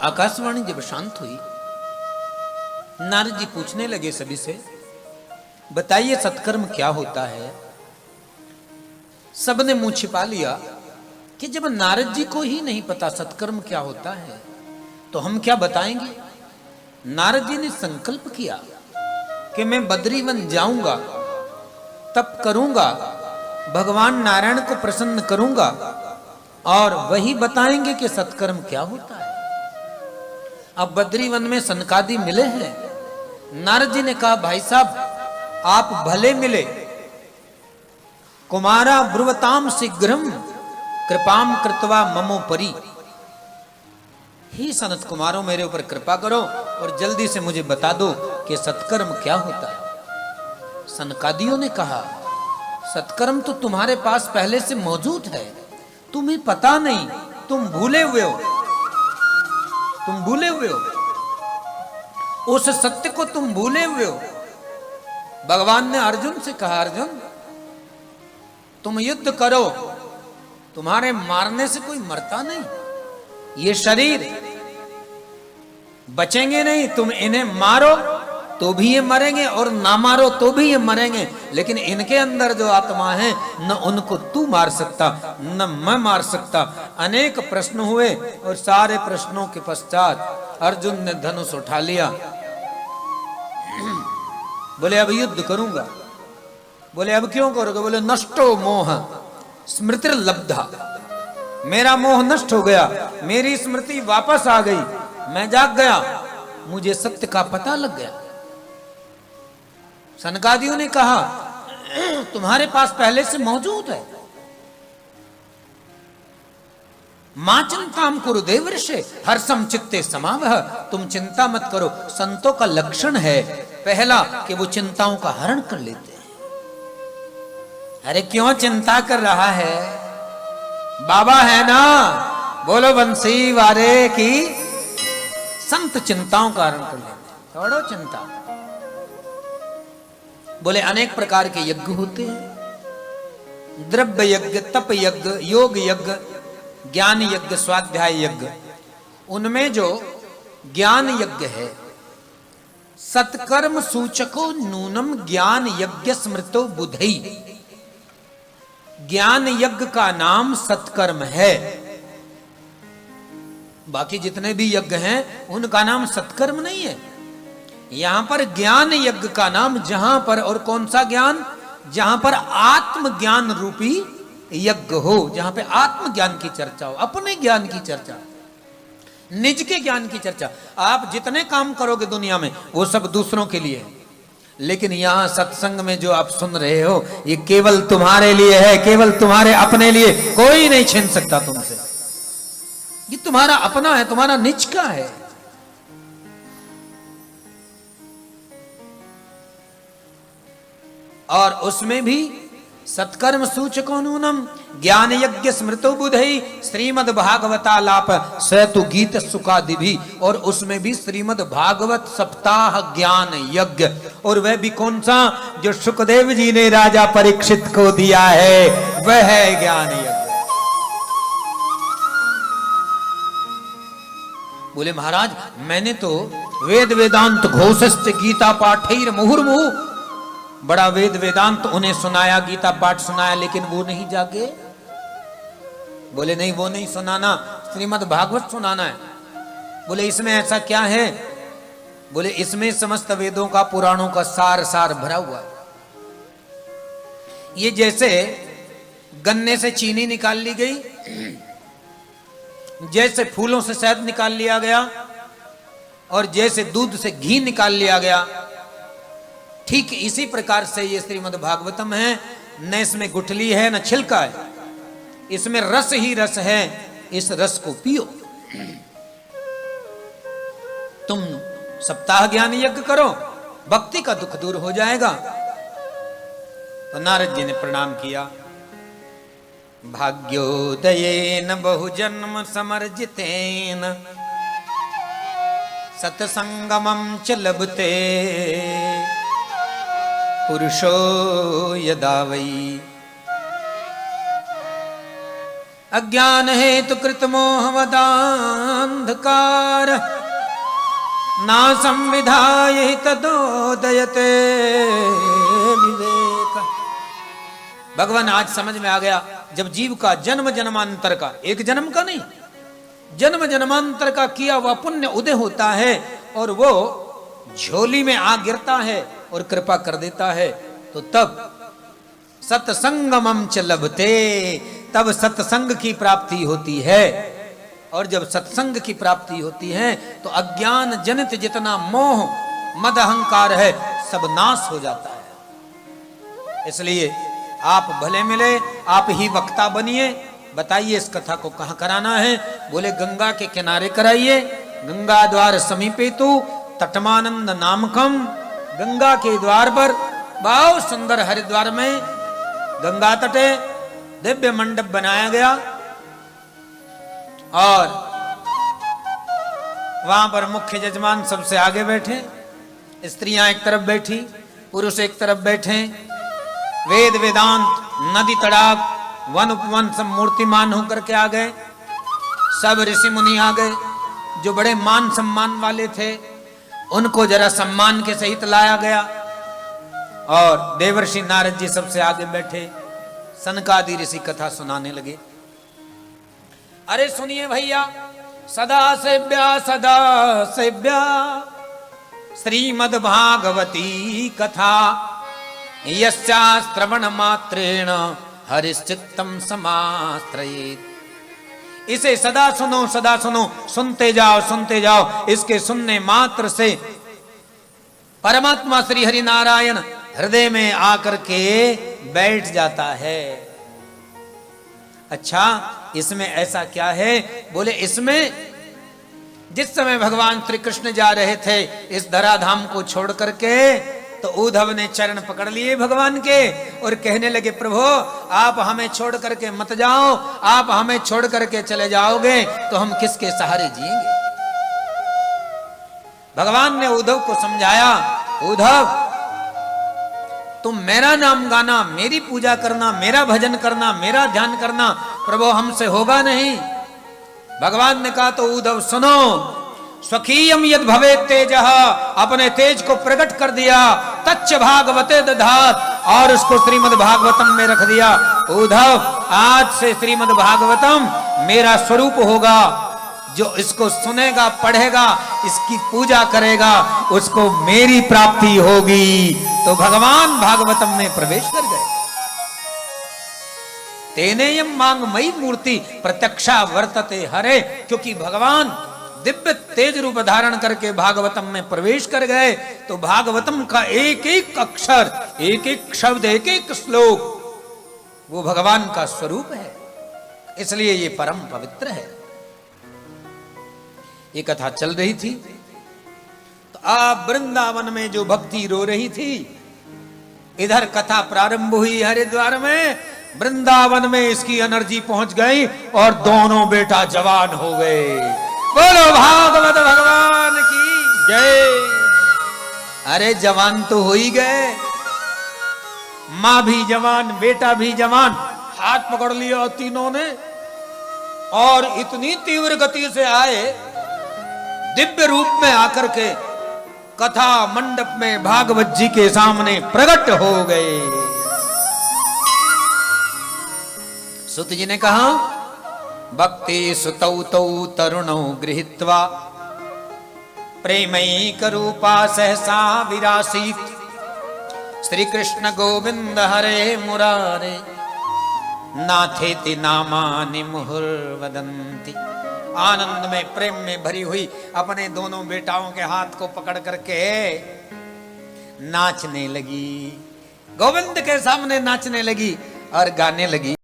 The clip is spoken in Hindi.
आकाशवाणी जब शांत हुई, नारद जी पूछने लगे सभी से, बताइए सत्कर्म क्या होता है। सबने मुंह छिपा लिया कि जब नारद जी को ही नहीं पता सत्कर्म क्या होता है तो हम क्या बताएंगे। नारद जी ने संकल्प किया कि मैं बद्रीवन जाऊंगा, तप करूंगा, भगवान नारायण को प्रसन्न करूंगा और वही बताएंगे कि सत्कर्म क्या होता है। अब बद्रीवन में सनकादि मिले हैं। नारद जी ने कहा, भाई साहब आप भले मिले, कुमारा ब्रुवताम शीघ्रम कृपाम कृत्वा ममोपरि। ही सनत कुमारों, मेरे ऊपर कृपा करो और जल्दी से मुझे बता दो कि सत्कर्म क्या होता है। सनकादियों ने कहा, सत्कर्म तो तुम्हारे पास पहले से मौजूद है, तुम्हें पता नहीं, तुम भूले हुए हो, तुम भूले हुए हो, उस सत्य को तुम भूले हुए हो। भगवान ने अर्जुन से कहा, अर्जुन तुम युद्ध करो, तुम्हारे मारने से कोई मरता नहीं, ये शरीर बचेंगे नहीं, तुम इन्हें मारो तो भी ये मरेंगे और ना मारो तो भी ये मरेंगे, लेकिन इनके अंदर जो आत्मा है न उनको तू मार सकता न मैं मार सकता। अनेक प्रश्न हुए और सारे प्रश्नों के पश्चात अर्जुन ने धनुष उठा लिया। बोले अब युद्ध करूंगा। बोले अब क्यों करोगे। बोले नष्टो मोह स्मृति लब्धा, मेरा मोह नष्ट हो गया, मेरी स्मृति वापस आ गई, मैं जाग गया, मुझे सत्य का पता लग गया। सनकादियों ने कहा, तुम्हारे पास पहले से मौजूद है। मां चिंताम कुरु देवर्षे हर्षम चित्ते समावह, तुम चिंता मत करो। संतों का लक्षण है पहला कि वो चिंताओं का हरण कर लेते हैं। अरे क्यों चिंता कर रहा है, बाबा है ना, बोलो बंसी वारे की। संत चिंताओं का हरण कर लेते हैं, छोड़ो चिंता। बोले अनेक प्रकार के यज्ञ होते हैं, द्रव्य यज्ञ, तप यज्ञ, योग यज्ञ, ज्ञान यज्ञ, स्वाध्याय यज्ञ। उनमें जो ज्ञान यज्ञ है, सत्कर्म सूचको नूनम ज्ञान यज्ञ स्मृतो बुधई। ज्ञान यज्ञ का नाम सत्कर्म है। बाकी जितने भी यज्ञ हैं उनका नाम सत्कर्म नहीं है। यहां पर ज्ञान यज्ञ का नाम, जहां पर, और कौन सा ज्ञान, जहां पर आत्मज्ञान रूपी यज्ञ हो, जहां पे आत्मज्ञान की चर्चा हो, अपने ज्ञान की चर्चा, निज के ज्ञान की चर्चा। आप जितने काम करोगे दुनिया में वो सब दूसरों के लिए है, लेकिन यहां सत्संग में जो आप सुन रहे हो ये केवल तुम्हारे लिए है, केवल तुम्हारे अपने लिए। कोई नहीं छीन सकता तुमसे, ये तुम्हारा अपना है, तुम्हारा निज का है। और उसमें भी सत्कर्म सूचको नूनम ज्ञान यज्ञ स्मृतो बुधई श्रीमद् भागवतालाप सतु गीत सुखादि भी। और उसमें भी श्रीमद् भागवत सप्ताह ज्ञान यज्ञ, और वह भी कौन सा, जो सुखदेव जी ने राजा परीक्षित को दिया है, वह है ज्ञान यज्ञ। बोले महाराज मैंने तो वेद वेदांत घोषश्च गीता पाठैर मुहुर्मुहु, बड़ा वेद वेदांत उन्हें सुनाया, गीता पाठ सुनाया, लेकिन वो नहीं जागे। बोले नहीं, वो नहीं सुनाना, श्रीमद् भागवत सुनाना है। बोले इसमें ऐसा क्या है। बोले इसमें समस्त वेदों का, पुराणों का सार सार भरा हुआ है। ये जैसे गन्ने से चीनी निकाल ली गई, जैसे फूलों से शहद निकाल लिया गया, और जैसे दूध से घी निकाल लिया गया, ठीक इसी प्रकार से ये श्रीमद् भागवतम है। न इसमें गुठली है न छिलका है, इसमें रस ही रस है। इस रस को पियो। तुम सप्ताह ज्ञान यज्ञ करो, भक्ति का दुख दूर हो जाएगा। तो नारद जी ने प्रणाम किया। भाग्योदयेन बहुजन्म समर्जितेन सत्संगमं च लभते पुरुषो यदा वै अज्ञान हेतु कृत मोहवदांधकार ना संविधाय तदोदयते विवेक। भगवान आज समझ में आ गया, जब जीव का जन्म जन्मांतर का, एक जन्म का नहीं, जन्म जन्मांतर का किया हुआ पुण्य उदय होता है और वो झोली में आ गिरता है और कृपा कर देता है, तो तब सत्संगमम च लभते, तब सत्संग की प्राप्ति होती है। और जब सत्संग की प्राप्ति होती है तो अज्ञान जनित जितना मोह मद अहंकार है सब नाश हो जाता है। इसलिए आप भले मिले, आप ही वक्ता बनिए, बताइए इस कथा को कहां कराना है। बोले गंगा के किनारे कराइए, गंगा द्वार समीपेतु तटमानंद नामकम। गंगा के द्वार पर बहुत सुंदर हरिद्वार में गंगा तटे दिव्य मंडप बनाया गया और वहां पर मुख्य यजमान सबसे आगे बैठे, स्त्रियां एक तरफ बैठी, पुरुष एक तरफ बैठे, वेद वेदांत नदी तड़ाग वन उपवन सब मूर्तिमान होकर के आ गए, सब ऋषि मुनि आ गए, जो बड़े मान सम्मान वाले थे उनको जरा सम्मान के सहित लाया गया और देवर्षि नारद जी सबसे आगे बैठे, सनकादि ऋषि कथा सुनाने लगे। अरे सुनिए भैया, सदा सेव्या श्रीमद् भागवती कथा यस्या श्रवण मात्रेण हरिश्चित्तम समाश्रयेत्। इसे सदा सुनो, सुनते जाओ। इसके सुनने मात्र से परमात्मा श्री हरि नारायण हृदय में आकर के बैठ जाता है। अच्छा, इसमें ऐसा क्या है? बोले इसमें जिस समय भगवान श्री कृष्ण जा रहे थे इस धराधाम को छोड़ करके, तो उद्धव ने चरण पकड़ लिए भगवान के और कहने लगे, प्रभु आप हमें छोड़ करके मत जाओ, आप हमें छोड़ करके चले जाओगे तो हम किसके सहारे जिएंगे। भगवान ने उद्धव को समझाया, उद्धव तुम मेरा नाम गाना, मेरी पूजा करना, मेरा भजन करना, मेरा ध्यान करना, प्रभु हमसे होगा नहीं। भगवान ने कहा तो उद्धव सुनो, स्वकीयम यद भवे तेज, अपने तेज को प्रकट कर दिया, तच्च भागवते दधात, और उसको श्रीमद् भागवतम में रख दिया। उद्धव आज से श्रीमद् भागवतम मेरा स्वरूप होगा, जो इसको सुनेगा, पढ़ेगा, इसकी पूजा करेगा, उसको मेरी प्राप्ति होगी। तो भगवान भागवतम में प्रवेश कर गए। तेनेयम मांग मई मूर्ति प्रत्यक्षा वर्तते हरे, क्योंकि भगवान दिव्य तेज रूप धारण करके भागवतम में प्रवेश कर गए, तो भागवतम का एक एक अक्षर, एक एक शब्द, एक एक श्लोक वो भगवान का स्वरूप है, इसलिए ये परम पवित्र है। ये कथा चल रही थी तो आप वृंदावन में जो भक्ति रो रही थी, इधर कथा प्रारंभ हुई हरिद्वार में, वृंदावन में इसकी एनर्जी पहुंच गई और दोनों बेटा जवान हो गए। बोलो भागवत भगवान की जय। अरे जवान तो हो ही गए, मां भी जवान, बेटा भी जवान, हाथ पकड़ लिया तीनों ने और इतनी तीव्र गति से आए, दिव्य रूप में आकर के कथा मंडप में भागवत जी के सामने प्रकट हो गए। सुत जी ने कहा, भक्ति सुतौ तौ तरुणौ गृहीत्वा प्रेमैक रूपा सहसा विरासीत, श्री कृष्ण गोविंद हरे मुरारे नाथेति नामानि मुहुर्वदन्ति। आनंद में, प्रेम में भरी हुई अपने दोनों बेटाओं के हाथ को पकड़ करके नाचने लगी, गोविंद के सामने नाचने लगी और गाने लगी।